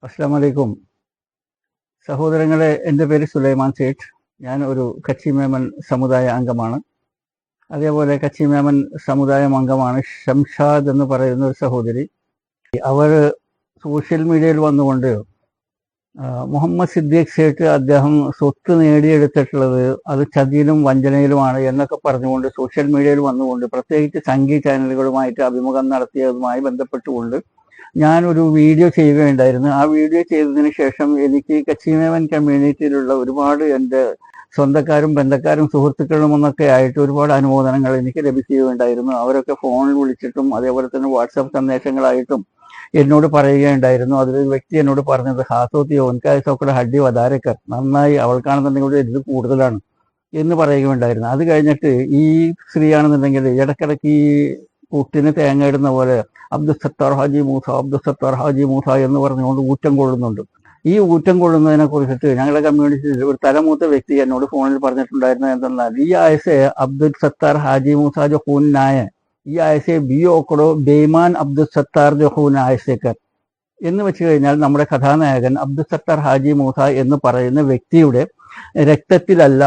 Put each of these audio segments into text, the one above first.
അസ്സലാമു അലൈക്കും സഹോദരങ്ങളെ, എൻ്റെ പേര് സുലൈമാൻ സേഠ്. ഞാൻ ഒരു കച്ചി മേമൻ സമുദായ അംഗമാണ്. അതേപോലെ കച്ചി മേമൻ സമുദായം അംഗമാണ് ഷംഷാദ് എന്ന് പറയുന്ന ഒരു സഹോദരി. അവർ സോഷ്യൽ മീഡിയയിൽ വന്നുകൊണ്ട് മുഹമ്മദ് സിദ്ദീഖ് സേഠ് അദ്ദേഹം സ്വത്ത് നേടിയെടുത്തിട്ടുള്ളത് അത് ചതിയിലും വഞ്ചനയിലുമാണ് എന്നൊക്കെ പറഞ്ഞുകൊണ്ട് സോഷ്യൽ മീഡിയയിൽ വന്നുകൊണ്ട് പ്രത്യേകിച്ച് സംഗീത ചാനലുകളുമായിട്ട് അഭിമുഖം നടത്തിയതുമായി ബന്ധപ്പെട്ടുകൊണ്ട് ഞാനൊരു വീഡിയോ ചെയ്യുകയുണ്ടായിരുന്നു. ആ വീഡിയോ ചെയ്തതിന് ശേഷം എനിക്ക് കച്ചിമേമൻ കമ്മ്യൂണിറ്റിയിലുള്ള ഒരുപാട് എൻ്റെ സ്വന്തക്കാരും ബന്ധക്കാരും സുഹൃത്തുക്കളും എന്നൊക്കെ ആയിട്ട് ഒരുപാട് അനുമോദനങ്ങൾ എനിക്ക് ലഭിക്കുകയുണ്ടായിരുന്നു. അവരൊക്കെ ഫോണിൽ വിളിച്ചിട്ടും അതേപോലെ തന്നെ വാട്സാപ്പ് സന്ദേശങ്ങളായിട്ടും എന്നോട് പറയുകയുണ്ടായിരുന്നു. അതിലൊരു വ്യക്തി എന്നോട് പറഞ്ഞത്, ഹാസോത്തിയോ ഉൻകായസോക്കടെ ഹഡ്ഡി വധാരക്കർ, നന്നായി, അവൾക്കാണെന്നുണ്ടെങ്കിൽ ഇത് കൂടുതലാണ് എന്ന് പറയുകയുണ്ടായിരുന്നു. അത് കഴിഞ്ഞിട്ട് ഈ സ്ത്രീയാണെന്നുണ്ടെങ്കിൽ ഇടയ്ക്കിടയ്ക്ക് ഈ കുട്ടിന് തേങ്ങ ഇടുന്ന പോലെ അബ്ദുൽ സത്താർ ഹാജി മൂസ, അബ്ദുൽ സത്താർ ഹാജി മൂസ എന്ന് പറഞ്ഞുകൊണ്ട് ഊറ്റം കൊള്ളുന്നുണ്ട്. ഈ ഊറ്റം കൊള്ളുന്നതിനെ കുറിച്ചിട്ട് ഞങ്ങളുടെ കമ്മ്യൂണിറ്റിയിൽ ഒരു തലമൂത്ത വ്യക്തി എന്നോട് ഫോണിൽ പറഞ്ഞിട്ടുണ്ടായിരുന്നത് എന്തെന്നാൽ, ഈ ആയസെ അബ്ദുൽ സത്താർ ഹാജി മൂസ ജോ ഹൂൻ നായ, ഈ ആയസെ ബി ഓക്കടോ ബേമാൻ അബ്ദുൽ സത്താർ ജോ ഹൂൻ ആയസേക്കർ എന്ന് വെച്ച് കഴിഞ്ഞാൽ നമ്മുടെ കഥാനായകൻ അബ്ദുൽ സത്താർ ഹാജി മൂസ എന്ന് പറയുന്ന വ്യക്തിയുടെ രക്തത്തിലല്ല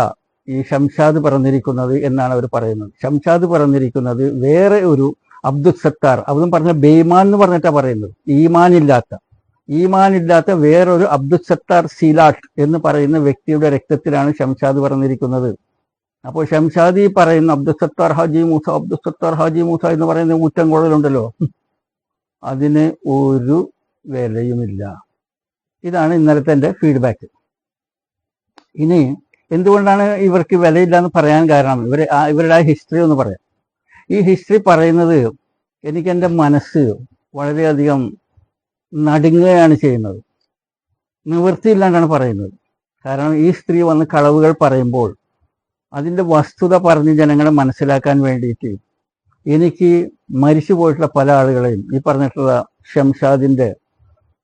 ഈ ഷംഷാദ് പിറന്നിരിക്കുന്നത് എന്നാണ് അവർ പറയുന്നത്. ഷംഷാദ് പിറന്നിരിക്കുന്നത് വേറെ ഒരു അബ്ദുൽ സത്താർ, അതും പറഞ്ഞ ബേമാൻ എന്ന് പറഞ്ഞിട്ടാണ് പറയുന്നത്. ഈമാനില്ലാത്ത വേറൊരു അബ്ദുൽ സത്താർ സീലാട്ട് എന്ന് പറയുന്ന വ്യക്തിയുടെ രക്തത്തിലാണ് ഷംഷാദ് പിറന്നിരിക്കുന്നത്. അപ്പോൾ ഷംഷാദ് ഈ പറയുന്ന അബ്ദുൽ സത്താർ ഹാജി മൂസ, അബ്ദുൽ സത്താർ ഹാജി മൂസ എന്ന് പറയുന്ന ഊറ്റം കൊള്ളലുണ്ടല്ലോ, അതിന് ഒരു വിലയുമില്ല. ഇതാണ് ഇന്നലത്തെ എൻ്റെ ഫീഡ്ബാക്ക്. ഇനി എന്തുകൊണ്ടാണ് ഇവർക്ക് വിലയില്ല എന്ന് പറയാൻ കാരണം, ഇവരുടെ ആ ഹിസ്റ്ററി ഒന്ന് പറയാം. ഈ ഹിസ്റ്ററി പറയുന്നത് എനിക്ക് എൻ്റെ മനസ്സ് വളരെയധികം നടുങ്ങുകയാണ് ചെയ്യുന്നത്. നിവൃത്തിയില്ലാണ്ടാണ് പറയുന്നത്. കാരണം ഈ സ്ത്രീ വന്ന് കളവുകൾ പറയുമ്പോൾ അതിൻ്റെ വസ്തുത പറഞ്ഞ് ജനങ്ങളെ മനസ്സിലാക്കാൻ വേണ്ടിയിട്ട് എനിക്ക് മരിച്ചു പോയിട്ടുള്ള പല ആളുകളെയും, ഈ പറഞ്ഞിട്ടുള്ള ഷംഷാദിൻ്റെ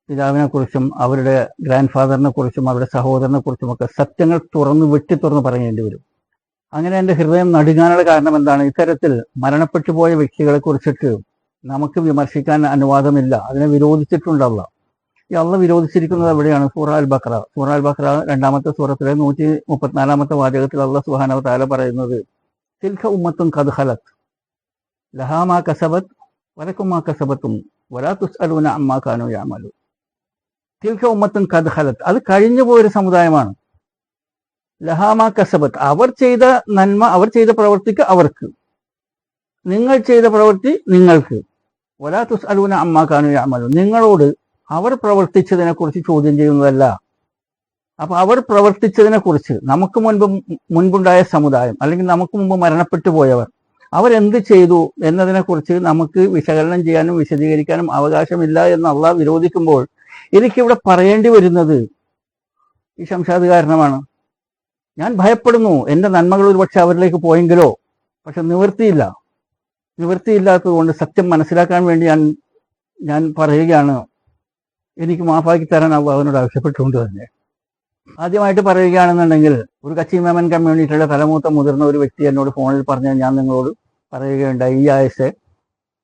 പിതാവിനെ കുറിച്ചും അവരുടെ ഗ്രാൻഡ് ഫാദറിനെ കുറിച്ചും അവരുടെ സഹോദരനെ കുറിച്ചുമൊക്കെ സത്യങ്ങൾ വെട്ടി തുറന്ന് പറയേണ്ടി വരും. അങ്ങനെ എൻ്റെ ഹൃദയം നടുങ്ങാനുള്ള കാരണം എന്താണ്? ഇത്തരത്തിൽ മരണപ്പെട്ടു പോയ വ്യക്തികളെ കുറിച്ചിട്ട് നമുക്ക് വിമർശിക്കാൻ അനുവാദമില്ല. അതിനെ വിരോധിച്ചിട്ടുണ്ട് അള്ളാഹ്. ഈ അള്ളാഹ് വിരോധിച്ചിരിക്കുന്നത് എവിടെയാണ്? സൂറ അൽ ബഖറ 2-ാമത്തെ സൂറത്തിലെ 134-ാമത്തെ വാചകത്തിൽ അള്ളാഹ് സുബ്ഹാനഹു വ തആല പറയുന്നത്, തിൽക ഉമ്മത്തുൻ ഖദ് ഖലത് ലഹാ മാ കസബത് വലക്കും മാ കസബത്തും വലാ തുസ്അലൂന അമ്മാ കാനൂ യഅമലൂൻ. തിൽക ഉമ്മത്തുൻ ഖദ് ഖലത്, അത് കഴിഞ്ഞു പോയൊരു സമുദായമാണ്. ലഹാമാ കസബത്ത്, അവർ ചെയ്ത നന്മ, അവർ ചെയ്ത പ്രവൃത്തിക്ക് അവർക്ക്, നിങ്ങൾ ചെയ്ത പ്രവൃത്തി നിങ്ങൾക്ക്. വലാ തുസ്അലൂന അമ്മാ കാനൂ യഅമലൂൻ, നിങ്ങളോട് അവർ പ്രവർത്തിച്ചതിനെ കുറിച്ച് ചോദ്യം ചെയ്യുന്നതല്ല. അപ്പൊ അവർ പ്രവർത്തിച്ചതിനെ കുറിച്ച് നമുക്ക് മുൻപുണ്ടായ സമുദായം അല്ലെങ്കിൽ നമുക്ക് മുമ്പ് മരണപ്പെട്ടു പോയവർ അവരെന്ത് ചെയ്തു എന്നതിനെ കുറിച്ച് നമുക്ക് വിശകലനം ചെയ്യാനും വിശദീകരിക്കാനും അവകാശമില്ല എന്ന് അള്ളാഹ് വിരോധിക്കുമ്പോൾ എനിക്കിവിടെ പറയേണ്ടി വരുന്നത് ഈ ഷംഷാദ് കാരണമാണ്. ഞാൻ ഭയപ്പെടുന്നു എൻ്റെ നന്മകൾ ഒരുപക്ഷെ അവരിലേക്ക് പോയെങ്കിലോ. പക്ഷെ നിവൃത്തിയില്ലാത്തത് കൊണ്ട് സത്യം മനസ്സിലാക്കാൻ വേണ്ടി ഞാൻ പറയുകയാണ്. എനിക്ക് മാഫാക്കി തരാൻ അവനോട് ആവശ്യപ്പെട്ടുകൊണ്ട് തന്നെ ആദ്യമായിട്ട് പറയുകയാണെന്നുണ്ടെങ്കിൽ, ഒരു കച്ചി മേമൻ കമ്മ്യൂണിറ്റിയുടെ തലമൂത്ത മുതിർന്ന ഒരു വ്യക്തി എന്നോട് ഫോണിൽ പറഞ്ഞാൽ ഞാൻ നിങ്ങളോട് പറയുകയുണ്ടായി, ഈ ആയസെ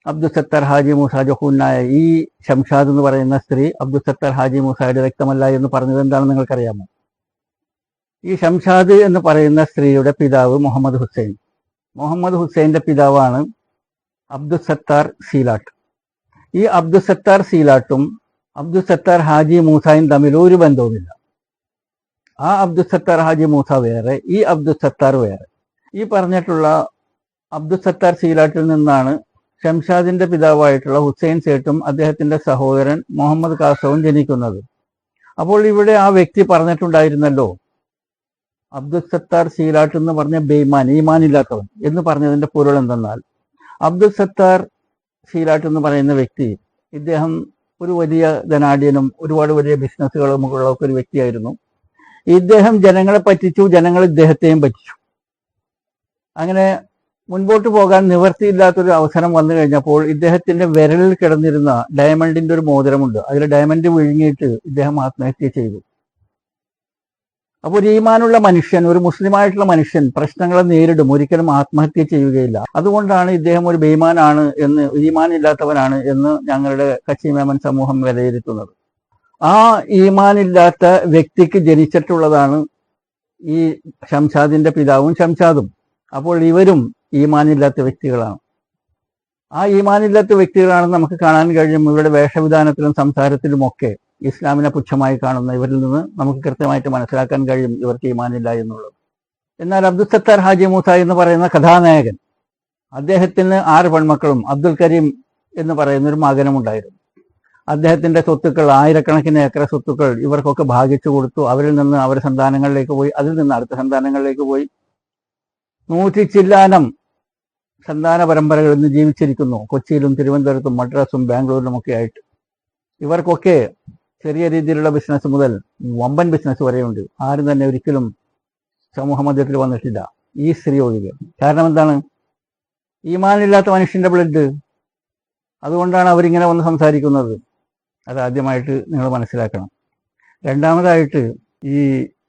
അബ്ദുൽ സത്താർ ഹാജി മൂസ ജോ ഹൂൻ നായ, ഈ ഷംഷാദ് എന്ന് പറയുന്ന സ്ത്രീ അബ്ദുൽ സത്താർ ഹാജി മൂസയുടെ രക്തമല്ല എന്ന് പറഞ്ഞത് എന്താണെന്ന് നിങ്ങൾക്കറിയാമോ? ഈ ഷംഷാദ് എന്ന് പറയുന്ന സ്ത്രീയുടെ പിതാവ് മുഹമ്മദ് ഹുസൈൻ്റെ പിതാവാണ് അബ്ദുൽ സത്താർ സീലാട്ട്. ഈ അബ്ദുൽ സത്താർ സീലാട്ടും അബ്ദുൽ സത്താർ ഹാജി മൂസയും തമ്മിൽ ഒരു ബന്ധവുമില്ല. ആ അബ്ദുൽ സത്താർ ഹാജി മൂസ വേറെ, ഈ അബ്ദുൽ സത്താർ വേറെ. ഈ പറഞ്ഞിട്ടുള്ള അബ്ദുൽ സത്താർ സീലാട്ടിൽ നിന്നാണ് ഷംഷാദിന്റെ പിതാവായിട്ടുള്ള ഹുസൈൻ സേട്ടും അദ്ദേഹത്തിന്റെ സഹോദരൻ മുഹമ്മദ് കാസവും ജനിക്കുന്നത്. അപ്പോൾ ഇവിടെ ആ വ്യക്തി പറഞ്ഞിട്ടുണ്ടായിരുന്നല്ലോ, അബ്ദുൽ സത്താർ സീലാട്ട് എന്ന് പറഞ്ഞ ബേമാൻ, ഈമാനില്ലാത്തവൻ എന്ന് പറഞ്ഞതിന്റെ പൊരുൾ എന്തെന്നാൽ, അബ്ദുൽ സത്താർ സീലാട്ട് എന്ന് പറയുന്ന വ്യക്തി, ഇദ്ദേഹം ഒരു വലിയ ധനാഢ്യനും ഒരുപാട് വലിയ ബിസിനസ്സുകളും ഉള്ള ഒരു വ്യക്തിയായിരുന്നു. ഇദ്ദേഹം ജനങ്ങളെ പറ്റിച്ചു, ജനങ്ങൾ ഇദ്ദേഹത്തെയും പറ്റിച്ചു. അങ്ങനെ മുൻപോട്ട് പോകാൻ നിവർത്തിയില്ലാത്തൊരു അവസരം വന്നു കഴിഞ്ഞപ്പോൾ ഇദ്ദേഹത്തിന്റെ വിരലിൽ കിടന്നിരുന്ന ഡയമണ്ടിന്റെ ഒരു മോതിരമുണ്ട്, അതിൽ ഡയമണ്ട് വിഴുങ്ങിയിട്ട് ഇദ്ദേഹം ആത്മഹത്യ ചെയ്തു. അപ്പോൾ ഒരു ഈമാനുള്ള മനുഷ്യൻ, ഒരു മുസ്ലിമായിട്ടുള്ള മനുഷ്യൻ പ്രശ്നങ്ങളെ നേരിടും, ഒരിക്കലും ആത്മഹത്യ ചെയ്യുകയില്ല. അതുകൊണ്ടാണ് ഇദ്ദേഹം ഒരു ബേമാനാണ് എന്ന്, ഈമാൻ ഇല്ലാത്തവനാണ് എന്ന് ഞങ്ങളുടെ കച്ചി മേമൻ സമൂഹം വിലയിരുത്തുന്നത്. ആ ഈമാനില്ലാത്ത വ്യക്തിക്ക് ജനിച്ചിട്ടുള്ളതാണ് ഈ ഷംഷാദിന്റെ പിതാവും ഷംഷാദും. അപ്പോൾ ഇവരും ഈമാനില്ലാത്ത വ്യക്തികളാണ്. ആ ഈമാനില്ലാത്ത വ്യക്തികളാണെന്ന് നമുക്ക് കാണാൻ കഴിയും. ഇവരുടെ വേഷവിധാനത്തിലും സംസാരത്തിലുമൊക്കെ ഇസ്ലാമിനെ പുച്ഛമായി കാണുന്ന ഇവരിൽ നിന്ന് നമുക്ക് കൃത്യമായിട്ട് മനസ്സിലാക്കാൻ കഴിയും ഇവർക്ക് ഈമാനില്ല എന്നുള്ളത്. എന്നാൽ അബ്ദുൽ സത്താർ ഹാജി മൂസ എന്ന് പറയുന്ന കഥാനായകൻ, അദ്ദേഹത്തിന് 6 പെൺമക്കളും അബ്ദുൽ കരീം എന്ന് പറയുന്ന ഒരു മകനുമുണ്ടായിരുന്നു. അദ്ദേഹത്തിന്റെ സ്വത്തുക്കൾ, ആയിരക്കണക്കിന് ഏക്കർ സ്വത്തുക്കൾ ഇവർക്കൊക്കെ ഭാഗിച്ചു കൊടുത്തു. അവരിൽ നിന്ന് അവരുടെ സന്താനങ്ങളിലേക്ക് പോയി, അതിൽ നിന്ന് അടുത്ത സന്താനങ്ങളിലേക്ക് പോയി. 100 ചില്ലാനം സന്താന പരമ്പരകൾ ഇന്ന് ജീവിച്ചിരിക്കുന്നു, കൊച്ചിയിലും തിരുവനന്തപുരത്തും മദ്രാസും ബാംഗ്ലൂരിലും ഒക്കെ ആയിട്ട്. ഇവർക്കൊക്കെ ചെറിയ രീതിയിലുള്ള ബിസിനസ് മുതൽ വമ്പൻ ബിസിനസ് വരെയുണ്ട്. ആരും തന്നെ ഒരിക്കലും സമൂഹ മധ്യത്തിൽ വന്നിട്ടില്ല, ഈ സ്ത്രീ ഒഴികെ. കാരണം എന്താണ്? ഈമാനില്ലാത്ത മനുഷ്യന്റെ ബ്ലഡ്. അതുകൊണ്ടാണ് അവരിങ്ങനെ വന്ന് സംസാരിക്കുന്നത്. അതാദ്യമായിട്ട് നിങ്ങൾ മനസ്സിലാക്കണം. രണ്ടാമതായിട്ട്, ഈ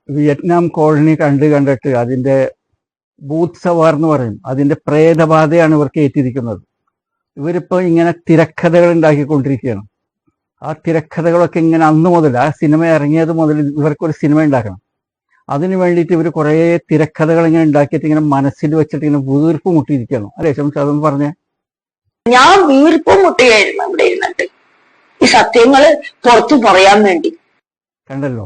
വിയറ്റ്നാം കോളനി കണ്ടിട്ട് അതിന്റെ ബൂത്ത് സവാർ എന്ന് പറയും, അതിന്റെ പ്രേതബാധയാണ് ഇവർക്ക് ഏറ്റിരിക്കുന്നത്. ഇവരിപ്പോൾ ഇങ്ങനെ തിരക്കഥകൾ ഉണ്ടാക്കിക്കൊണ്ടിരിക്കുകയാണ്. ആ തിരക്കഥകളൊക്കെ ഇങ്ങനെ അന്ന് മുതൽ, ആ സിനിമ ഇറങ്ങിയത് മുതൽ ഇവർക്കൊരു സിനിമ ഉണ്ടാക്കണം. അതിന് വേണ്ടിയിട്ട് ഇവർ കുറേ തിരക്കഥകൾ ഇങ്ങനെ ഉണ്ടാക്കിയിട്ട് ഇങ്ങനെ മനസ്സിൽ വെച്ചിട്ട് ഇങ്ങനെ വീർപ്പ് മുട്ടിയിരിക്കുകയാണ്. അല്ലേ ഷംഷാദ് എന്ന് പറഞ്ഞേ? ഞാൻ വീർപ്പ് മുട്ടുകയായിരുന്നു അവിടെ ഇരുന്നിട്ട് ഈ സത്യങ്ങള് പുറത്തു പറയാൻ വേണ്ടി. കണ്ടല്ലോ,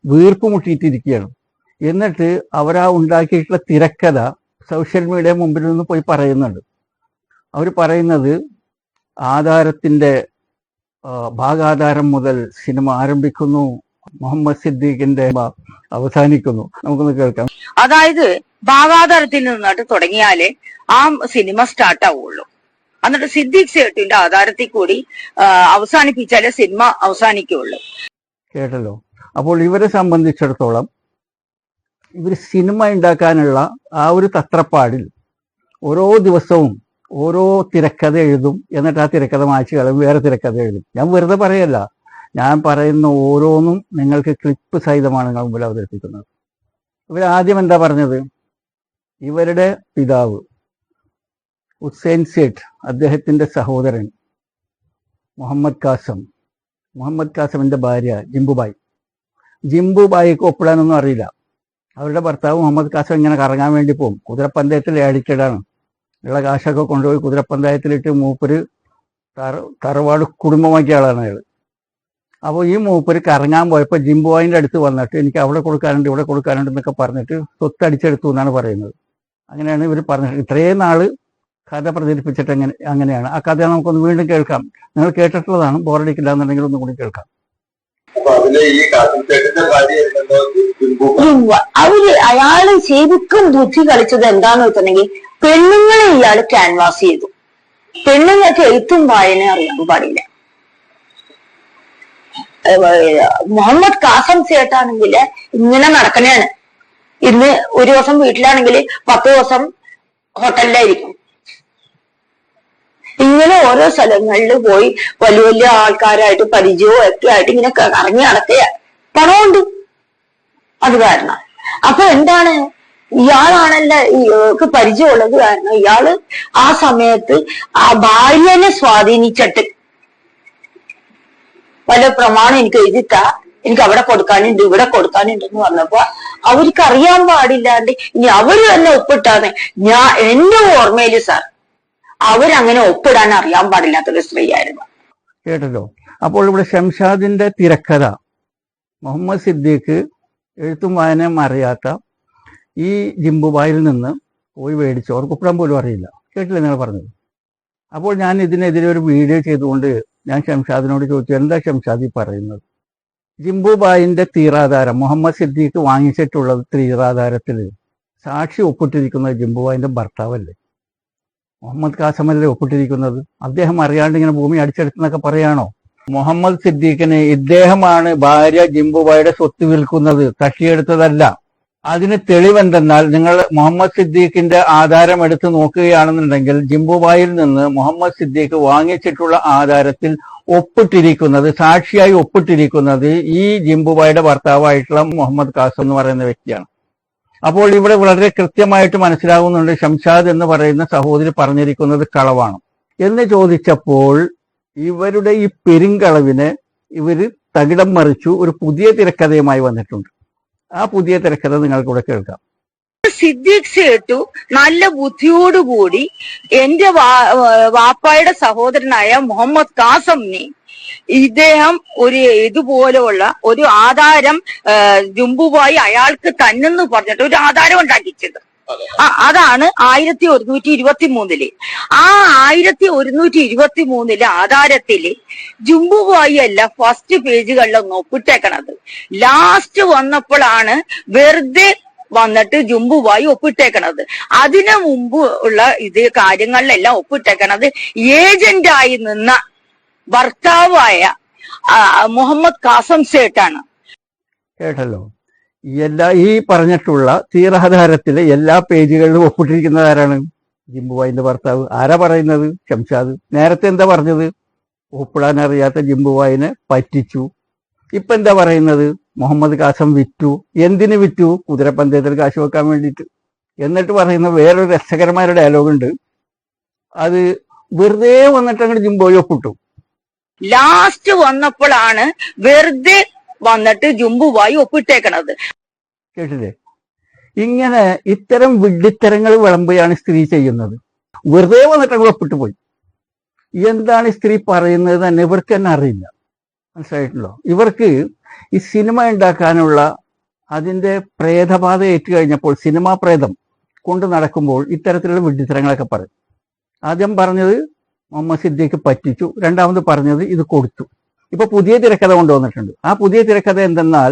വീർപ്പ് മുട്ടിയിട്ടിരിക്കുകയാണ്. എന്നിട്ട് അവരാ ഉണ്ടാക്കിയിട്ടുള്ള തിരക്കഥ സോഷ്യൽ മീഡിയ മുമ്പിൽ നിന്ന് പോയി പറയുന്നുണ്ട്. അവർ പറയുന്നത് ആധാരത്തിന്റെ ഭാഗാധാരം മുതൽ സിനിമ ആരംഭിക്കുന്നു, മുഹമ്മദ് സിദ്ദീഖിന്റെ അവസാനിക്കുന്നു. നമുക്കൊന്ന് കേൾക്കാം. അതായത് ഭാഗാധാരത്തിൽ നിന്നിട്ട് തുടങ്ങിയാലേ ആ സിനിമ സ്റ്റാർട്ട് ആവുള്ളൂ. എന്നിട്ട് സിദ്ദീഖ് സേട്ടിന്റെ ആധാരത്തിൽ കൂടി അവസാനിപ്പിച്ചാലേ സിനിമ അവസാനിക്കുള്ളൂ. കേട്ടല്ലോ. അപ്പോൾ ഇവരെ സംബന്ധിച്ചിടത്തോളം ഇവർ സിനിമ ഉണ്ടാക്കാനുള്ള ആ ഒരു തത്രപ്പാടിൽ ഓരോ ദിവസവും ഓരോ തിരക്കഥ എഴുതും. എന്നിട്ട് ആ തിരക്കഥ മായ്ച്ചു കളയും, വേറെ തിരക്കഥ എഴുതും. ഞാൻ വെറുതെ പറയല്ല, ഞാൻ പറയുന്ന ഓരോന്നും നിങ്ങൾക്ക് ക്ലിപ്പ് സഹിതമാണ് നിങ്ങൾ മുമ്പിൽ അവതരിപ്പിക്കുന്നത്. ഇവരാദ്യം എന്താ പറഞ്ഞത്? ഇവരുടെ പിതാവ് ഹുസൈൻ സേഠ്, അദ്ദേഹത്തിന്റെ സഹോദരൻ മുഹമ്മദ് കാസമിന്റെ ഭാര്യ ജിംബുബായിക്ക് ഒപ്പിടാനൊന്നും അറിയില്ല. അവരുടെ ഭർത്താവ് മുഹമ്മദ് കാസം ഇങ്ങനെ കറങ്ങാൻ വേണ്ടി പോകും. കുതിരപ്പന്തയത്തിൽ അഡിക്റ്റഡാണ്. ഉള്ള കാശൊക്കെ കൊണ്ടുപോയി കുതിരപ്പന്തയത്തിലിട്ട് മൂപ്പര് തറവാട് കുടുംബമാക്കിയ ആളാണ് അയാൾ. അപ്പോൾ ഈ മൂപ്പര് കറങ്ങാൻ പോയപ്പോൾ ജിംബുബായിന്റെ അടുത്ത് വന്നിട്ട് എനിക്ക് അവിടെ കൊടുക്കാനുണ്ട് ഇവിടെ കൊടുക്കാനുണ്ട് എന്നൊക്കെ പറഞ്ഞിട്ട് സ്വത്ത് അടിച്ചെടുത്തു എന്നാണ് പറയുന്നത്. അങ്ങനെയാണ് ഇവർ പറഞ്ഞത്. ഇത്രയും നാള് കഥ പ്രചരിപ്പിച്ചിട്ട് അങ്ങനെയാണ്. ആ കഥ നമുക്കൊന്ന് വീണ്ടും കേൾക്കാം. നിങ്ങൾ കേട്ടിട്ടുള്ളതാണ്, ബോറടിക്കില്ല എന്നുണ്ടെങ്കിൽ ഒന്നും കൂടി കേൾക്കാം. അയാള് ശരിക്കും ബുദ്ധി കളിച്ചത് എന്താന്ന് വെച്ചിട്ടുണ്ടെങ്കിൽ പെണ്ണുങ്ങളെ ഇയാള് ക്യാൻവാസ് ചെയ്തു. പെണ്ണുങ്ങൾക്ക് എഴുത്തും വായന അറിയാൻ പാടില്ല. മുഹമ്മദ് കാസം ചേട്ടാണെങ്കിൽ ഇങ്ങനെ നടക്കണേണ്. ഇന്ന് ഒരു ദിവസം വീട്ടിലാണെങ്കിൽ 10 ദിവസം ഹോട്ടലിലായിരിക്കും. ഇങ്ങനെ ഓരോ സ്ഥലങ്ങളിൽ പോയി വലിയ വലിയ ആൾക്കാരായിട്ട് പരിചയവും ഒക്കെ ആയിട്ട് ഇങ്ങനെ കറങ്ങി നടക്കുക. പണമുണ്ട് അത് കാരണം. അപ്പൊ എന്താണ്, ഇയാളാണല്ലോ ഇയാൾക്ക് പരിചയമുള്ളത് കാരണം ഇയാള് ആ സമയത്ത് ആ ഭാര്യനെ സ്വാധീനിച്ചിട്ട് പല പ്രമാണം എനിക്ക് എഴുതിത്താ, എനിക്ക് അവിടെ കൊടുക്കാനുണ്ട് ഇവിടെ കൊടുക്കാനുണ്ട് എന്ന് പറഞ്ഞപ്പോ അവർക്ക് അറിയാൻ പാടില്ലാണ്ട് ഇനി അവര് തന്നെ ഒപ്പിട്ടാന്ന് എന്റെ ഓർമ്മയില് സാർ അവരങ്ങനെ ഒപ്പിടാൻ അറിയാൻ പാടില്ലാത്തൊരു സ്ത്രീയായിരുന്നു. കേട്ടല്ലോ. അപ്പോൾ ഇവിടെ ഷംഷാദിന്റെ തിരക്കഥ മുഹമ്മദ് സിദ്ദീഖ് എഴുത്തും വായനയും അറിയാത്ത ഈ ജിംബുബായിൽ നിന്ന് പോയി മേടിച്ചു. അവർക്ക് ഒപ്പിടാൻ പോലും അറിയില്ല. കേട്ടില്ലേ നിങ്ങൾ പറഞ്ഞത്? അപ്പോൾ ഞാൻ ഇതിനെതിരെ ഒരു വീഡിയോ ചെയ്തുകൊണ്ട് ഞാൻ ഷംഷാദിനോട് ചോദിച്ചു, എന്താ ഷംഷാദ് ഈ പറയുന്നത്? ജിംബുബായിന്റെ തീറാധാരം മുഹമ്മദ് സിദ്ദീഖ് വാങ്ങിച്ചിട്ടുള്ളത് തീറാധാരത്തിൽ സാക്ഷി ഒപ്പിട്ടിരിക്കുന്നത് ജിംബുബായിന്റെ ഭർത്താവല്ലേ, മുഹമ്മദ് കാസമല്ലേ ഒപ്പിട്ടിരിക്കുന്നത്? അദ്ദേഹം അറിയാണ്ട് ഇങ്ങനെ ഭൂമി അടിച്ചെടുത്തെന്നൊക്കെ പറയാണോ? മുഹമ്മദ് സിദ്ദീഖിന് ഇദ്ദേഹമാണ് ഭാര്യ ജിംബുബായിയുടെ സ്വത്ത് വിൽക്കുന്നത്, തട്ടിയെടുത്തതല്ല. അതിന് തെളിവെന്തെന്നാൽ നിങ്ങൾ മുഹമ്മദ് സിദ്ദീഖിന്റെ ആധാരം എടുത്ത് നോക്കുകയാണെന്നുണ്ടെങ്കിൽ ജിംബുബായിൽ നിന്ന് മുഹമ്മദ് സിദ്ദീഖ് വാങ്ങിച്ചിട്ടുള്ള ആധാരത്തിൽ ഒപ്പിട്ടിരിക്കുന്നത്, സാക്ഷിയായി ഒപ്പിട്ടിരിക്കുന്നത് ഈ ജിംബുബായിയുടെ ഭർത്താവായിട്ടുള്ള മുഹമ്മദ് കാസം എന്ന് പറയുന്ന വ്യക്തിയാണ്. അപ്പോൾ ഇവിടെ വളരെ കൃത്യമായിട്ട് മനസ്സിലാകുന്നുണ്ട് ഷംഷാദ് എന്ന് പറയുന്ന സഹോദരി പറഞ്ഞിരിക്കുന്നത് കളവാണ് എന്ന് ചോദിച്ചപ്പോൾ ഇവരുടെ ഈ പെരുങ്കളവിനെ ഇവര് തകിടം മറിച്ചു ഒരു പുതിയ തിരക്കഥയുമായി വന്നിട്ടുണ്ട്. ആ പുതിയ തിരക്കഥ നിങ്ങൾക്കൂടെ കേൾക്കാം. സിദ്ദീഖ് സേട്ടു നല്ല ബുദ്ധിയോടുകൂടി എന്റെ വാപ്പായുടെ സഹോദരനായ മുഹമ്മദ് കാസമിനെ ഇദ്ദേഹം ഒരു ഇതുപോലെയുള്ള ഒരു ആധാരം ജുംബുവായി അയാൾക്ക് തന്നെന്ന് പറഞ്ഞിട്ട് ഒരു ആധാരം ഉണ്ടാക്കിച്ചത്. അതാണ് 1123 ആ 1123 ആധാരത്തില് ജുംബുവായി അല്ല ഫസ്റ്റ് പേജുകളിലൊന്നും ഒപ്പിട്ടേക്കണത്. ലാസ്റ്റ് വന്നപ്പോഴാണ് വെറുതെ വന്നിട്ട് ജുംബുവായി ഒപ്പിട്ടേക്കണത്. അതിനു മുമ്പ് ഉള്ള ഇത് കാര്യങ്ങളിലെല്ലാം ഒപ്പിട്ടേക്കണത് ഏജന്റായി നിന്ന ഭർത്താവായ മുഹമ്മദ് കാസം സേട്ടാണ്. കേട്ടല്ലോ, ഈ പറഞ്ഞിട്ടുള്ള തീരാധാരത്തിലെ എല്ലാ പേജുകളിലും ഒപ്പിട്ടിരിക്കുന്നത് ആരാണ്? ജിംബുവായിന്റെ ഭർത്താവ്. ആരാ പറയുന്നത്? ഷംഷാദ്. നേരത്തെ എന്താ പറഞ്ഞത്? ഒപ്പിടാൻ അറിയാത്ത ജിംബുവായിനെ പറ്റിച്ചു. ഇപ്പൊ എന്താ പറയുന്നത്? മുഹമ്മദ് കാസം വിറ്റു. എന്തിനു വിറ്റു? കുതിരപ്പന്തയത്തിൽ കാശ് വെക്കാൻ വേണ്ടിയിട്ട്. എന്നിട്ട് പറയുന്ന വേറൊരു രസകരമായ ഡയലോഗ് ഉണ്ട്. അത് വെറുതെ വന്നിട്ട് അങ്ങോട്ട് ജിംബുവായി ഒപ്പിട്ടു. ലാസ്റ്റ് വന്നപ്പോഴാണ് വെറുതെ വന്നിട്ട് ജുംബുവായി ഒപ്പിട്ടേക്കണത്. കേട്ടില്ലേ? ഇങ്ങനെ ഇത്തരം വിഡ്ഢിത്തരങ്ങൾ വിളമ്പുകയാണ് സ്ത്രീ ചെയ്യുന്നത്. വെറുതെ വന്നിട്ട് അങ്ങ് ഒപ്പിട്ട് പോയി. എന്താണ് സ്ത്രീ പറയുന്നത് തന്നെ ഇവർക്ക് തന്നെ അറിയില്ല. മനസ്സിലായിട്ടുണ്ടോ? ഇവർക്ക് ഈ സിനിമ ഉണ്ടാക്കാനുള്ള അതിന്റെ പ്രേതബാധ ഏറ്റുകഴിഞ്ഞപ്പോൾ സിനിമാ പ്രേതം കൊണ്ട് നടക്കുമ്പോൾ ഇത്തരത്തിലുള്ള വിഡ്ഢിത്തരങ്ങളൊക്കെ പറയും. ആദ്യം പറഞ്ഞത് മുഹമ്മദ് സിദ്ദീഖ് പറ്റിച്ചു, രണ്ടാമത് പറഞ്ഞത് ഇത് കൊടുത്തു. ഇപ്പൊ പുതിയ തിരക്കഥ കൊണ്ടുവന്നിട്ടുണ്ട്. ആ പുതിയ തിരക്കഥ എന്തെന്നാൽ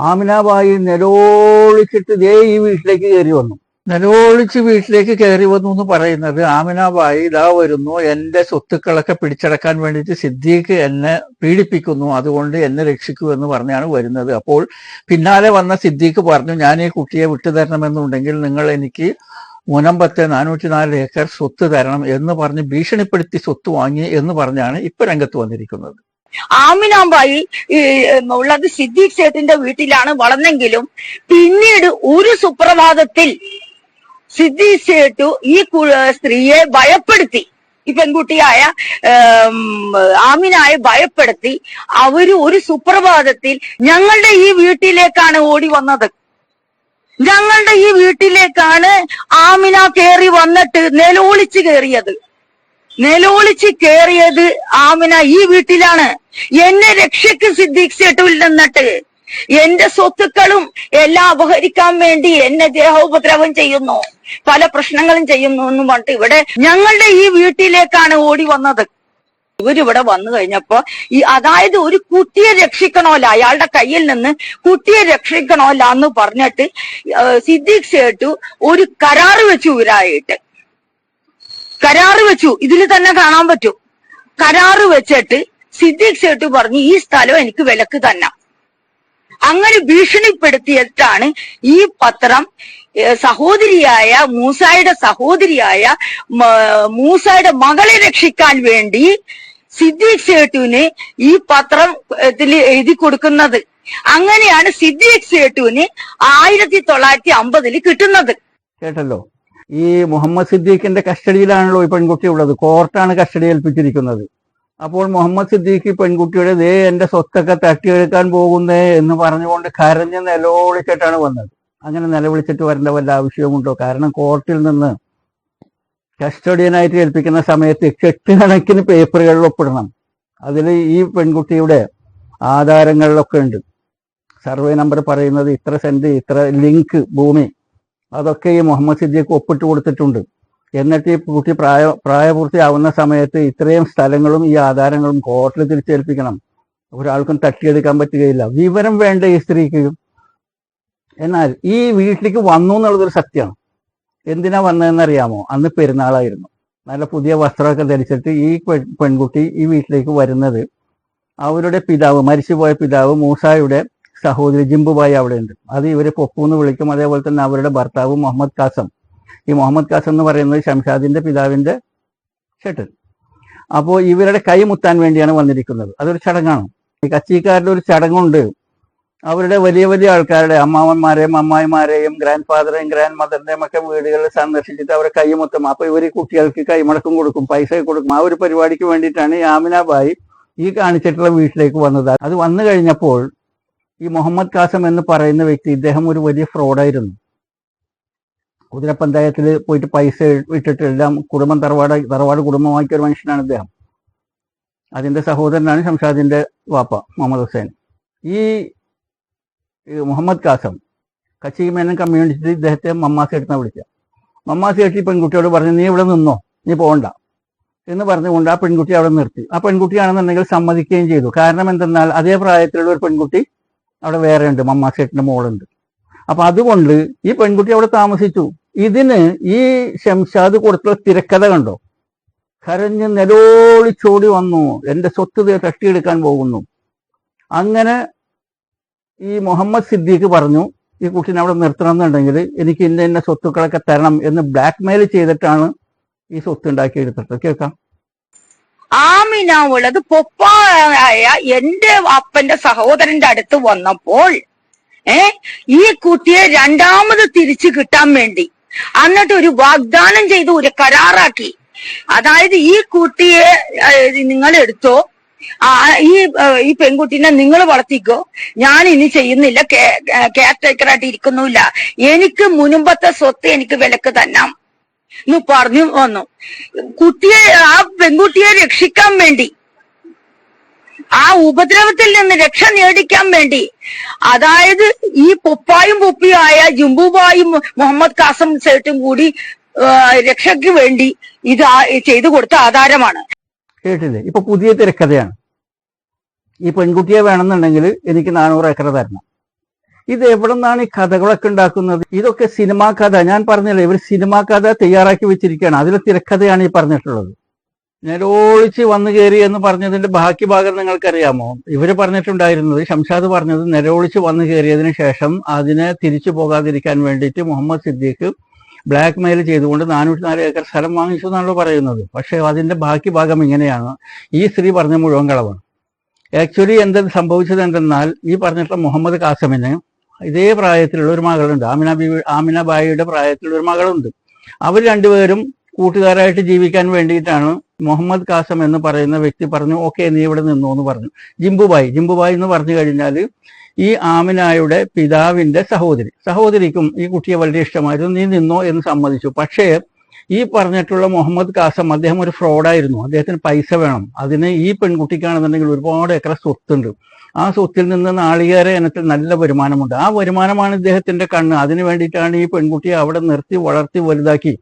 ആമിനാബായി നിലവിളിച്ചിട്ട് ദേ ഈ വീട്ടിലേക്ക് കയറി വന്നു. നിലവിളിച്ച് വീട്ടിലേക്ക് കയറി വന്നു എന്ന് പറയുന്നത് ആമിനാബായി ഇതാ വരുന്നു, എന്റെ സ്വത്തുക്കളൊക്കെ പിടിച്ചടക്കാൻ വേണ്ടിയിട്ട് സിദ്ദീഖ് എന്നെ പീഡിപ്പിക്കുന്നു, അതുകൊണ്ട് എന്നെ രക്ഷിക്കൂ എന്ന് പറഞ്ഞാണ് വരുന്നത്. അപ്പോൾ പിന്നാലെ വന്ന സിദ്ദീഖ് പറഞ്ഞു, ഞാൻ ഈ കുട്ടിയെ വിട്ടുതരണമെന്നുണ്ടെങ്കിൽ നിങ്ങൾ എനിക്ക് മുനമ്പത്തെ 404 ഏക്കർ സ്വത്ത് തരണം എന്ന് പറഞ്ഞ് ഭീഷണിപ്പെടുത്തി സ്വത്ത് വാങ്ങി എന്ന് പറഞ്ഞാണ് ഇപ്പൊ രംഗത്ത് വന്നിരിക്കുന്നത്. ആമിനാബായി ഉള്ളത് സിദ്ദീഖ് സേട്ടിന്റെ വീട്ടിലാണ് വളർന്നെങ്കിലും പിന്നീട് ഒരു സുപ്രഭാതത്തിൽ സിദ്ദീഖ് സേട്ടു ഈ സ്ത്രീയെ ഭയപ്പെടുത്തി, ഈ പെൺകുട്ടിയായ ആമിനായെ ഭയപ്പെടുത്തി. അവര് ഒരു സുപ്രഭാതത്തിൽ ഞങ്ങളുടെ ഈ വീട്ടിലേക്കാണ് ഓടി വന്നത്. ഞങ്ങളുടെ ഈ വീട്ടിലേക്കാണ് ആമിന കയറി വന്നിട്ട് നിലവിളിച്ച് കയറിയത് ആമിന ഈ വീട്ടിലാണ്. എന്നെ രക്ഷയ്ക്ക് സിദ്ദീഖ് സേട്ടുവിൽ നിന്നിട്ട് എന്റെ സ്വത്തുക്കളും എല്ലാം അപഹരിക്കാൻ വേണ്ടി എന്നെ ദേഹോപദ്രവം ചെയ്യുന്നു, പല പ്രശ്നങ്ങളും ചെയ്യുന്നു എന്ന് പറഞ്ഞിട്ട് ഇവിടെ ഞങ്ങളുടെ ഈ വീട്ടിലേക്കാണ് ഓടി വന്നത്. ഇവരിവിടെ വന്നു കഴിഞ്ഞപ്പോ അതായത് ഒരു കുട്ടിയെ രക്ഷിക്കണമല്ല, അയാളുടെ കയ്യിൽ നിന്ന് കുട്ടിയെ രക്ഷിക്കണമല്ല എന്ന് പറഞ്ഞിട്ട് സിദ്ദീഖ് സേട്ടു ഒരു കരാറ് വെച്ചു. ഇവരായിട്ട് കരാറ് വെച്ചു. ഇതിൽ തന്നെ കാണാൻ പറ്റും. കരാറ് വെച്ചിട്ട് സിദ്ദീഖ് സേട്ടു പറഞ്ഞു ഈ സ്ഥലം എനിക്ക് വിലക്ക് തന്നെ. അങ്ങനെ ഭീഷണിപ്പെടുത്തിയിട്ടാണ് ഈ പത്രം സഹോദരിയായ മൂസായുടെ മകളെ രക്ഷിക്കാൻ വേണ്ടി സിദ്ദീഖ് സേട്ടുവിന് ഈ പത്രത്തിൽ എഴുതി കൊടുക്കുന്നത്. അങ്ങനെയാണ് സിദ്ദീഖ് സേട്ടുവിന് 1950 കിട്ടുന്നത്. കേട്ടല്ലോ, ഈ മുഹമ്മദ് സിദ്ദീഖിന്റെ കസ്റ്റഡിയിലാണല്ലോ ഈ പെൺകുട്ടി ഉള്ളത്. കോർട്ടാണ് കസ്റ്റഡി ഏൽപ്പിച്ചിരിക്കുന്നത്. അപ്പോൾ മുഹമ്മദ് സിദ്ദീഖ് പെൺകുട്ടിയുടെ ദേ എന്റെ സ്വത്തൊക്കെ തട്ടിയെടുക്കാൻ പോകുന്നേ എന്ന് പറഞ്ഞുകൊണ്ട് കരഞ്ഞ് നിലവിളിച്ചിട്ടാണ് വന്നത്. അങ്ങനെ നിലവിളിച്ചിട്ട് വരേണ്ട വല്ല ആവശ്യവുമുണ്ടോ? കാരണം കോർട്ടിൽ നിന്ന് കസ്റ്റഡിയനായിട്ട് ഏൽപ്പിക്കുന്ന സമയത്ത് കെട്ടുകണക്കിന് പേപ്പറുകളിൽ ഒപ്പിടണം. അതിൽ ഈ പെൺകുട്ടിയുടെ ആധാരങ്ങളിലൊക്കെ ഉണ്ട്. സർവേ നമ്പർ പറയുന്നത് ഇത്ര സെന്റ്, ഇത്ര ലിങ്ക് ഭൂമി, അതൊക്കെ ഈ മുഹമ്മദ് സിദ്ദീഖ് ഒപ്പിട്ട് കൊടുത്തിട്ടുണ്ട്. എന്നിട്ട് ഈ കുട്ടി പ്രായപൂർത്തിയാവുന്ന സമയത്ത് ഇത്രയും സ്ഥലങ്ങളും ഈ ആധാരങ്ങളും കോർട്ടിൽ തിരിച്ചേൽപ്പിക്കണം. ഒരാൾക്കും തട്ടിയെടുക്കാൻ പറ്റുകയില്ല. വിവരം വേണ്ട ഈ സ്ത്രീക്ക്. എന്നാൽ ഈ വീട്ടിലേക്ക് വന്നു എന്നുള്ളതൊരു സത്യമാണ്. എന്തിനാ വന്നതെന്നറിയാമോ? അന്ന് പെരുന്നാളായിരുന്നു. നല്ല പുതിയ വസ്ത്രമൊക്കെ ധരിച്ചിട്ട് ഈ പെൺകുട്ടി ഈ വീട്ടിലേക്ക് വരുന്നത് അവരുടെ പിതാവ്, മരിച്ചുപോയ പിതാവ് മൂസായുടെ സഹോദരി ജിംബുബായി അവിടെ ഉണ്ട്. അത് ഇവര് പൊപ്പു എന്ന് വിളിക്കും. അതേപോലെ തന്നെ അവരുടെ ഭർത്താവ് മുഹമ്മദ് കാസം. ഈ മുഹമ്മദ് കാസം എന്ന് പറയുന്നത് ഷംഷാദിന്റെ പിതാവിന്റെ ചേട്ടൻ. അപ്പോൾ ഇവരുടെ കൈ മുത്താൻ വേണ്ടിയാണ് വന്നിരിക്കുന്നത്. അതൊരു ചടങ്ങാണ്. ഈ കച്ചിക്കാരുടെ ഒരു ചടങ്ങുണ്ട്. അവരുടെ വലിയ വലിയ ആൾക്കാരുടെ അമ്മാവന്മാരെയും അമ്മായിമാരെയും ഗ്രാൻഡ് ഫാദറേയും ഗ്രാൻഡ് മദറിന്റെയും ഒക്കെ വീടുകളിൽ സന്ദർശിച്ചിട്ട് അവരെ കൈമുത്തും. അപ്പൊ ഇവർ കുട്ടികൾക്ക് കൈമടക്കം കൊടുക്കും, പൈസ കൊടുക്കും. ആ ഒരു പരിപാടിക്ക് വേണ്ടിയിട്ടാണ് ഈ ആമിനാബായി ഈ കാണിച്ചിട്ടുള്ള വീട്ടിലേക്ക് വന്നത്. അത് വന്നു കഴിഞ്ഞപ്പോൾ ഈ മുഹമ്മദ് കാസം എന്ന് പറയുന്ന വ്യക്തി, ഇദ്ദേഹം ഒരു വലിയ ഫ്രോഡായിരുന്നു. കുതിരപ്പഞ്ചായത്തിൽ പോയിട്ട് പൈസ ഇട്ടിട്ട് എല്ലാം കുടുംബം തറവാട് കുടുംബമാക്കിയ ഒരു മനുഷ്യനാണ് ഇദ്ദേഹം. അതിന്റെ സഹോദരനാണ് ഷംഷാദിന്റെ വാപ്പ മുഹമ്മദ് ഹുസൈൻ. ഈ മുഹമ്മദ് കാസം കച്ചി മേനൻ കമ്മ്യൂണിറ്റി ഇദ്ദേഹത്തെ മമ്മാസി എടുത്താണ് വിളിക്കുക. മമ്മാസി എടുത്ത് ഈ പെൺകുട്ടിയോട് പറഞ്ഞു, നീ ഇവിടെ നിന്നോ, നീ പോകണ്ട എന്ന് പറഞ്ഞുകൊണ്ട് ആ പെൺകുട്ടി അവിടെ നിർത്തി. ആ പെൺകുട്ടിയാണെന്നുണ്ടെങ്കിൽ സമ്മതിക്കുകയും ചെയ്തു. കാരണം എന്തെന്നാൽ അതേ പ്രായത്തിലുള്ള ഒരു പെൺകുട്ടി അവിടെ വേറെ ഉണ്ട്, മമ്മാസേട്ടിന്റെ മോളുണ്ട്. അപ്പൊ അതുകൊണ്ട് ഈ പെൺകുട്ടി അവിടെ താമസിച്ചു. ഇതിന് ഈ ഷംഷാദ് കൊടുത്തുള്ള തിരക്കഥ കണ്ടോ? കരഞ്ഞ് നിലോളിച്ചോടി വന്നു, എന്റെ സ്വത്ത് തട്ടിയെടുക്കാൻ പോകുന്നു. അങ്ങനെ ഈ മുഹമ്മദ് സിദ്ദീഖ് പറഞ്ഞു, ഈ കുട്ടീനെ അവിടെ നിർത്തണം എന്നുണ്ടെങ്കിൽ എനിക്ക് ഇന്ന സ്വത്തുക്കളൊക്കെ തരണം എന്ന് ബ്ലാക്ക് മെയിൽ ചെയ്തിട്ടാണ് ഈ സ്വത്ത് ഉണ്ടാക്കിയെടുത്തിട്ട്. കേൾക്കാം. ആമിന ഉള്ളത് പൊപ്പായ എന്റെ അപ്പന്റെ സഹോദരന്റെ അടുത്ത് വന്നപ്പോൾ ഈ കുട്ടിയെ രണ്ടാമത് തിരിച്ചു കിട്ടാൻ വേണ്ടി എന്നിട്ട് ഒരു വാഗ്ദാനം ചെയ്ത് ഒരു കരാറാക്കി. അതായത് ഈ കുട്ടിയെ നിങ്ങൾ എടുത്തോ, ഈ പെൺകുട്ടീനെ നിങ്ങൾ വളർത്തിക്കോ, ഞാൻ ഇനി ചെയ്യുന്നില്ല, കെയർ ടേക്കറായിട്ട് ഇരിക്കുന്നില്ല, എനിക്ക് മുൻപത്തെ സ്വത്ത് എനിക്ക് വിലക്ക് തന്നാം എന്ന് പറഞ്ഞു വന്നു. ആ പെൺകുട്ടിയെ രക്ഷിക്കാൻ വേണ്ടി, ആ ഉപദ്രവത്തിൽ നിന്ന് രക്ഷ നേടിക്കാൻ വേണ്ടി, അതായത് ഈ പൊപ്പായും പൊപ്പിയായ ജുംബുബായും മുഹമ്മദ് കാസം സേട്ടും കൂടി രക്ഷയ്ക്ക് വേണ്ടി ഇത് ചെയ്തു കൊടുത്ത ആധാരമാണ്. കേട്ടില്ലേ? ഇപ്പൊ പുതിയ തിരക്കഥയാണ്. ഈ പെൺകുട്ടിയെ വേണമെന്നുണ്ടെങ്കിൽ എനിക്ക് 400 ഏക്കർ തരണം. ഇത് എവിടെ നിന്നാണ് ഈ കഥകളൊക്കെ ഉണ്ടാക്കുന്നത്? ഇതൊക്കെ സിനിമാ കഥ. ഞാൻ പറഞ്ഞില്ലേ, ഇവർ സിനിമാ കഥ തയ്യാറാക്കി വെച്ചിരിക്കുകയാണ്. അതിലെ തിരക്കഥയാണ് ഈ പറഞ്ഞിട്ടുള്ളത്. നിലോളിച്ച് വന്നു കയറി എന്ന് പറഞ്ഞതിന്റെ ബാക്കി ഭാഗം നിങ്ങൾക്കറിയാമോ? ഇവര് പറഞ്ഞിട്ടുണ്ടായിരുന്നത്, ഷംഷാദ് പറഞ്ഞത്, നിലോളിച്ച് വന്നു കയറിയതിനു ശേഷം അതിനെ തിരിച്ചു പോകാതിരിക്കാൻ വേണ്ടിയിട്ട് മുഹമ്മദ് സിദ്ദീഖ് ബ്ലാക്ക് മെയിൽ ചെയ്തുകൊണ്ട് 404 ഏക്കർ സ്ഥലം വാങ്ങിച്ചു എന്നാണല്ലോ പറയുന്നത്. പക്ഷെ അതിന്റെ ബാക്കി ഭാഗം ഇങ്ങനെയാണ്. ഈ സ്ത്രീ പറഞ്ഞ മുഴുവൻ കളവാണ്. ആക്ച്വലി സംഭവിച്ചത് എന്തെന്നാൽ, ഈ പറഞ്ഞിട്ടുള്ള മുഹമ്മദ് കാസമിന് ഇതേ പ്രായത്തിലുള്ള ഒരു മകളുണ്ട്. ആമിന ബായിയുടെ പ്രായത്തിലുള്ള ഒരു മകളുണ്ട്. അവർ രണ്ടുപേരും കൂട്ടുകാരായിട്ട് ജീവിക്കാൻ വേണ്ടിയിട്ടാണ് മുഹമ്മദ് കാസം എന്ന് പറയുന്ന വ്യക്തി പറഞ്ഞു, ഓക്കെ നീ ഇവിടെ നിന്നോ എന്ന് പറഞ്ഞു. ജിംബുബായി എന്ന് പറഞ്ഞു കഴിഞ്ഞാൽ ഈ ആമിനായുടെ പിതാവിന്റെ സഹോദരിക്കും ഈ കുട്ടിയെ വളരെ ഇഷ്ടമായിരുന്നു. നീ നിന്നോ എന്ന് സമ്മതിച്ചു. പക്ഷേ ഈ പറഞ്ഞിട്ടുള്ള മുഹമ്മദ് കാസം അദ്ദേഹം ഒരു ഫ്രോഡായിരുന്നു. അദ്ദേഹത്തിന് പൈസ വേണം. അതിന് ഈ പെൺകുട്ടിക്കാണെന്നുണ്ടെങ്കിൽ ഒരുപാട് ഏക്കർ സ്വത്തുണ്ട്. ആ സ്വത്തിൽ നിന്ന് നാളികേര ഇനത്തിൽ നല്ല വരുമാനമുണ്ട്. ആ വരുമാനമാണ് ഇദ്ദേഹത്തിന്റെ കണ്ണ്. അതിനു വേണ്ടിയിട്ടാണ് ഈ പെൺകുട്ടിയെ അവിടെ നിർത്തി വളർത്തി വലുതാക്കി.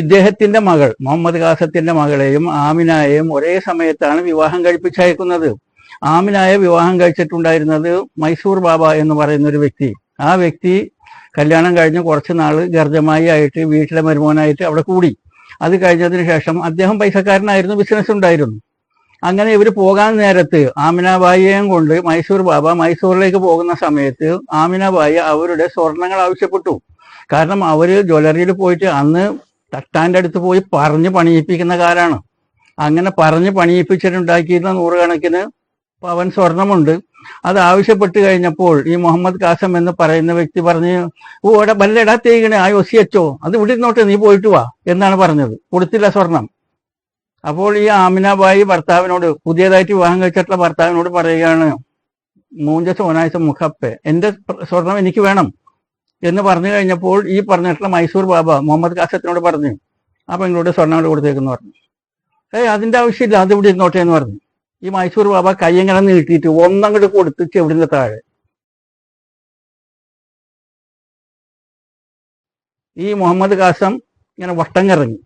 ഇദ്ദേഹത്തിന്റെ മകൾ മുഹമ്മദ് കാസത്തിന്റെ മകളെയും ആമിനായെയും ഒരേ സമയത്താണ് വിവാഹം കഴിപ്പിച്ചയക്കുന്നത്. ആമിനായെ വിവാഹം കഴിച്ചിട്ടുണ്ടായിരുന്നത് മൈസൂർ ബാബ എന്ന് പറയുന്ന ഒരു വ്യക്തി. ആ വ്യക്തി കല്യാണം കഴിഞ്ഞ് കുറച്ച് നാള് ഗർജമായി ആയിട്ട് വീട്ടിലെ മരുമോനായിട്ട് അവിടെ കൂടി. അത് കഴിഞ്ഞതിന് ശേഷം അദ്ദേഹം പൈസക്കാരനായിരുന്നു, ബിസിനസ് ഉണ്ടായിരുന്നു. അങ്ങനെ ഇവർ പോകാൻ നേരത്ത് ആമിനാബായിയെയും കൊണ്ട് മൈസൂർ ബാബ മൈസൂരിലേക്ക് പോകുന്ന സമയത്ത് ആമിനാബായി അവരുടെ സ്വർണങ്ങൾ ആവശ്യപ്പെട്ടു. കാരണം അവര് ജ്വല്ലറിയിൽ പോയിട്ട് അന്ന് തട്ടാന്റെ അടുത്ത് പോയി പറഞ്ഞ് പണിയിപ്പിക്കുന്ന കാലാണ്. അങ്ങനെ പറഞ്ഞ് പണിയിപ്പിച്ചിട്ടുണ്ടാക്കിയിരുന്ന 100 കണക്കിന് പവൻ സ്വർണമുണ്ട്. അത് ആവശ്യപ്പെട്ട് കഴിഞ്ഞപ്പോൾ ഈ മുഹമ്മദ് കാസം എന്ന് പറയുന്ന വ്യക്തി പറഞ്ഞ്, ഓ അവിടെ ബല്ലടാ തേക്കണേ, ആ ഒസിയച്ചോ, അത് ഇവിടെ ഇരുന്നോട്ടെ, നീ പോയിട്ട് വാ എന്നാണ് പറഞ്ഞത്. കൊടുത്തില്ല സ്വർണം. അപ്പോൾ ഈ ആമിനാബായി ഭർത്താവിനോട്, പുതിയതായിട്ട് വിവാഹം കഴിച്ചിട്ടുള്ള ഭർത്താവിനോട് പറയുകയാണ്, മൂഞ്ച സോനായസ മുഖപ്പെ, എന്റെ സ്വർണം എനിക്ക് വേണം എന്ന് പറഞ്ഞു കഴിഞ്ഞപ്പോൾ ഈ പറഞ്ഞിട്ടുള്ള മൈസൂർ ബാബ മുഹമ്മദ് കാസത്തിനോട് പറഞ്ഞു, ആ പെങ്ങളോട് സ്വർണ്ണം കൂടെ കൊടുത്തേക്കെന്ന് പറഞ്ഞു. അതിന്റെ ആവശ്യമില്ല, അത് ഇവിടെ ഇരുന്നോട്ടെ എന്ന് പറഞ്ഞു. ഈ മൈസൂർ ബാബ കയ്യങ്ങനെ നീട്ടിയിട്ട് ഒന്നങ്ങോട്ട് കൊടുത്ത് ചെവിടിന്റെ താഴെ. ഈ മുഹമ്മദ് കാസം ഇങ്ങനെ വട്ടം കറങ്ങി.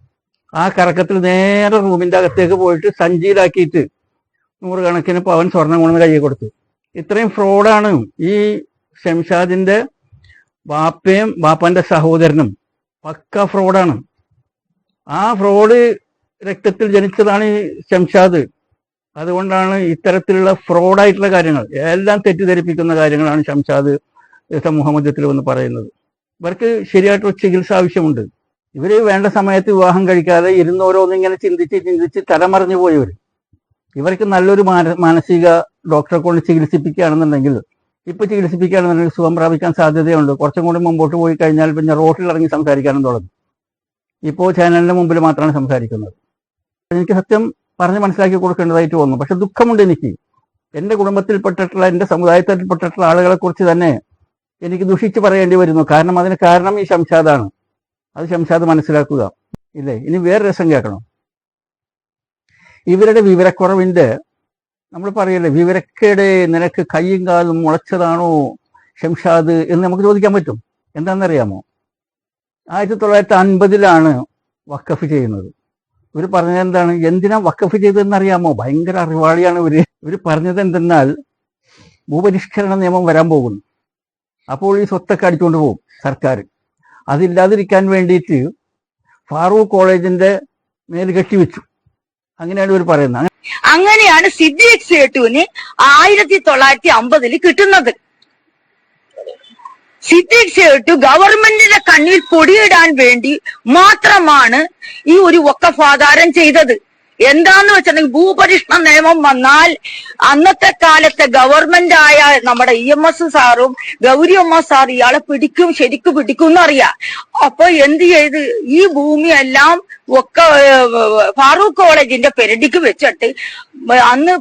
ആ കറക്കത്തിൽ നേരെ റൂമിന്റെ അകത്തേക്ക് പോയിട്ട് സഞ്ചിയിലാക്കിയിട്ട് 100 കണക്കിന് പവൻ സ്വർണം കൊണ്ടുവന്ന് കയ്യിൽ കൊടുത്തു. ഇത്രയും ഫ്രോഡാണ് ഈ ഷംഷാദിന്റെ ബാപ്പയും ബാപ്പന്റെ സഹോദരനും. പക്ക ഫ്രോഡാണ്. ആ ഫ്രോഡ് രക്തത്തിൽ ജനിച്ചതാണ് ഈ ഷംഷാദ്. അതുകൊണ്ടാണ് ഇത്തരത്തിലുള്ള ഫ്രോഡായിട്ടുള്ള കാര്യങ്ങൾ, എല്ലാം തെറ്റിദ്ധരിപ്പിക്കുന്ന കാര്യങ്ങളാണ് ഷംഷാദ് സമൂഹമധ്യത്തിൽ എന്ന് പറയുന്നത്. ഇവർക്ക് ശരിയായിട്ടുള്ള ചികിത്സ ആവശ്യമുണ്ട്. ഇവര് വേണ്ട സമയത്ത് വിവാഹം കഴിക്കാതെ ഇരുന്നോരോന്നിങ്ങനെ ചിന്തിച്ച് തലമറിഞ്ഞു പോയവർ. ഇവർക്ക് നല്ലൊരു മാനസിക ഡോക്ടറെ കൊണ്ട് ചികിത്സിപ്പിക്കുകയാണെന്നുണ്ടെങ്കിൽ, ഇപ്പൊ ചികിത്സിപ്പിക്കുകയാണെന്നുണ്ടെങ്കിൽ സുഖം പ്രാപിക്കാൻ സാധ്യതയുണ്ട്. കുറച്ചും കൂടി മുമ്പോട്ട് പോയി കഴിഞ്ഞാൽ പിന്നെ റോട്ടിൽ ഇറങ്ങി സംസാരിക്കാനും തുടങ്ങും. ഇപ്പോൾ ചാനലിന്റെ മുമ്പിൽ മാത്രമാണ് സംസാരിക്കുന്നത്. എനിക്ക് സത്യം പറഞ്ഞ് മനസ്സിലാക്കി കൊടുക്കേണ്ടതായിട്ട് വന്നു. പക്ഷെ ദുഃഖമുണ്ട് എനിക്ക്. എൻ്റെ കുടുംബത്തിൽപ്പെട്ടിട്ടുള്ള, എൻ്റെ സമുദായത്തിൽപ്പെട്ടിട്ടുള്ള ആളുകളെ കുറിച്ച് തന്നെ എനിക്ക് ദുഷിച്ച് പറയേണ്ടി വരുന്നു. കാരണം അതിന് കാരണം ഈ ശംഷാദാണ്. അത് ശംഷാദ് മനസ്സിലാക്കുക. ഇല്ലേ? ഇനി വേറെ രസം കേൾക്കണം. ഇവരുടെ വിവരക്കുറവിന്റെ, നമ്മൾ പറയല്ലേ, വിവരക്കേട് നിനക്ക് കയ്യും കാലും മുളച്ചതാണോ ശംഷാദ് എന്ന് നമുക്ക് ചോദിക്കാൻ പറ്റും. എന്താണെന്നറിയാമോ? 1950 വഖഫ് ചെയ്യുന്നത്. ഇവർ പറഞ്ഞത് എന്താണ്? എന്തിനാ വഖഫ് ചെയ്തതെന്നറിയാമോ? ഭയങ്കര അറിവാളിയാണ് ഇവർ പറഞ്ഞത് എന്തെന്നാൽ, ഭൂപരിഷ്കരണ നിയമം വരാൻ പോകുന്നു, അപ്പോൾ ഈ സ്വത്തൊക്കെ അടിച്ചുകൊണ്ട് പോകും സർക്കാർ. അതില്ലാതിരിക്കാൻ വേണ്ടിയിട്ട് ഫാറൂഖ് കോളേജിന്റെ മേൽ കെട്ടിവെച്ചു. അങ്ങനെയാണ് ഇവർ പറയുന്നത്. അങ്ങനെയാണ് സിദ്ദീഖ് സേട്ടുവിന് 1950 കിട്ടുന്നത്. സിദ്ദീഖ് സേട്ടു ഗവൺമെന്റിന്റെ കണ്ണിൽ പൊടിയിടാൻ വേണ്ടി മാത്രമാണ് ഈ ഒരു വഖഫ് ആധാരം ചെയ്തത്. എന്താന്ന് വെച്ചിട്ടുണ്ടെങ്കിൽ, ഭൂപരിഷ്കരണ നിയമം വന്നാൽ അന്നത്തെ കാലത്തെ ഗവൺമെന്റ് ആയ നമ്മുടെ EMS സാറും ഗൗരിയമ്മ സാർ ഇയാളെ ശരിക്കും പിടിക്കും എന്നറിയാം. അപ്പൊ എന്ത് ചെയ്ത്, ഈ ഭൂമിയെല്ലാം ഒക്കെ ഫാറൂഖ് കോളേജിന്റെ പെരടിക്ക് വെച്ചിട്ട്, അന്ന്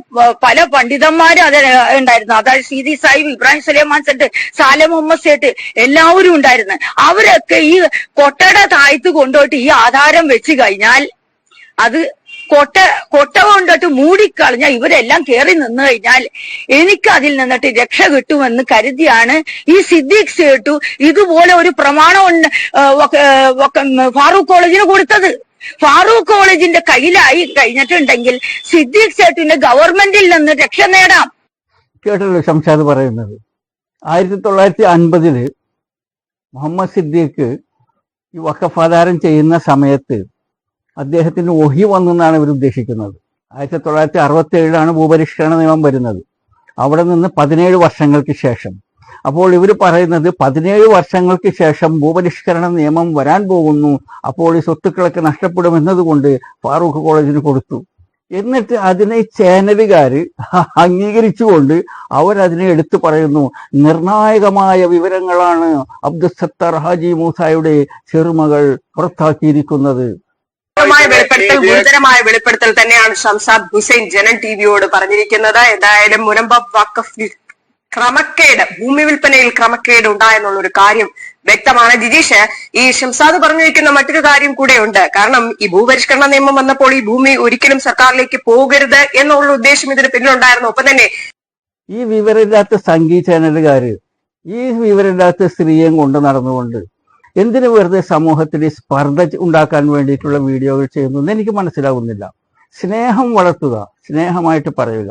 പല പണ്ഡിതന്മാരും അത് ഉണ്ടായിരുന്നു. അതായത് സീതി സാഹിബ്, ഇബ്രാഹിം സുലൈമാൻ സെട്ട്, സാലെ മുഹമ്മദ് സേട്ട് എല്ലാവരും ഉണ്ടായിരുന്നു. അവരൊക്കെ ഈ കൊട്ടയുടെ താഴത്ത് കൊണ്ടുപോയിട്ട് ഈ ആധാരം വെച്ച് കഴിഞ്ഞാൽ, അത് കൊട്ട കൊണ്ടിട്ട് മൂടിക്കളഞ്ഞാൽ ഇവരെല്ലാം കയറി നിന്ന് കഴിഞ്ഞാൽ എനിക്ക് അതിൽ നിന്നിട്ട് രക്ഷ കിട്ടുമെന്ന് കരുതിയാണ് ഈ സിദ്ദീഖ് സേട്ടു ഇതുപോലെ ഒരു പ്രമാണം ഫാറൂഖ് കോളേജിന് കൊടുത്തത്. ഫാറൂഖ് കോളേജിന്റെ കയ്യിലായി കഴിഞ്ഞിട്ടുണ്ടെങ്കിൽ സിദ്ദീഖ് സേട്ടുവിന്റെ ഗവൺമെന്റിൽ നിന്ന് രക്ഷ നേടാം. കേട്ടല്ലോ ശംഷാദ് പറയുന്നത്. 1950 മുഹമ്മദ് സിദ്ദീഖ് ഈ വഖഫ് ആധാരം ചെയ്യുന്ന സമയത്ത് അദ്ദേഹത്തിന് ഒഹി വന്നെന്നാണ് ഇവർ ഉദ്ദേശിക്കുന്നത്. 1967 ഭൂപരിഷ്കരണ നിയമം വരുന്നത്. അവിടെ നിന്ന് 17 വർഷങ്ങൾക്ക് ശേഷം. അപ്പോൾ ഇവർ പറയുന്നത് 17 വർഷങ്ങൾക്ക് ശേഷം ഭൂപരിഷ്കരണ നിയമം വരാൻ പോകുന്നു, അപ്പോൾ ഈ സ്വത്തുക്കളൊക്കെ നഷ്ടപ്പെടുമെന്നതുകൊണ്ട് ഫാറൂഖ് കോളേജിന് കൊടുത്തു. എന്നിട്ട് അതിനെ ചാനലുകാർ അംഗീകരിച്ചുകൊണ്ട് അവരതിനെ എടുത്തു പറയുന്നു, നിർണായകമായ വിവരങ്ങളാണ് അബ്ദുൽ സത്താർ ഹാജി മൂസായുടെ ചെറുമകൾ പുറത്താക്കിയിരിക്കുന്നത്. ഗുരുതരമായ വെളിപ്പെടുത്തൽ തന്നെയാണ് ഷംസാദ് ഹുസൈൻ ജനൻ ടിവിയോട് പറഞ്ഞിരിക്കുന്നത്. എന്തായാലും മുനമ്പം വഖഫ് ക്രമക്കേട്, ഭൂമി വിൽപ്പനയിൽ ക്രമക്കേട് ഉണ്ടായെന്നുള്ള ഒരു കാര്യം വ്യക്തമാണ്. ജിജീഷ്, ഈ ഷംസാദ് പറഞ്ഞിരിക്കുന്ന മറ്റൊരു കാര്യം കൂടെ ഉണ്ട്. കാരണം ഈ ഭൂപരിഷ്കരണ നിയമം വന്നപ്പോൾ ഈ ഭൂമി ഒരിക്കലും സർക്കാരിലേക്ക് പോകരുത് എന്നുള്ള ഉദ്ദേശം ഇതിന് പിന്നിലുണ്ടായിരുന്നു. ഒപ്പം തന്നെ ഈ വിവരമില്ലാത്ത സംഗീത ചാനലുകാര് ഈ വിവരമില്ലാത്ത സ്ത്രീയും കൊണ്ട് നടന്നുകൊണ്ട് എന്തിനു വെറുതെ സമൂഹത്തിൽ സ്പർദ്ധ ഉണ്ടാക്കാൻ വേണ്ടിയിട്ടുള്ള വീഡിയോകൾ ചെയ്യുന്നു എനിക്ക് മനസ്സിലാകുന്നില്ല. സ്നേഹം വളർത്തുക, സ്നേഹമായിട്ട് പറയുക.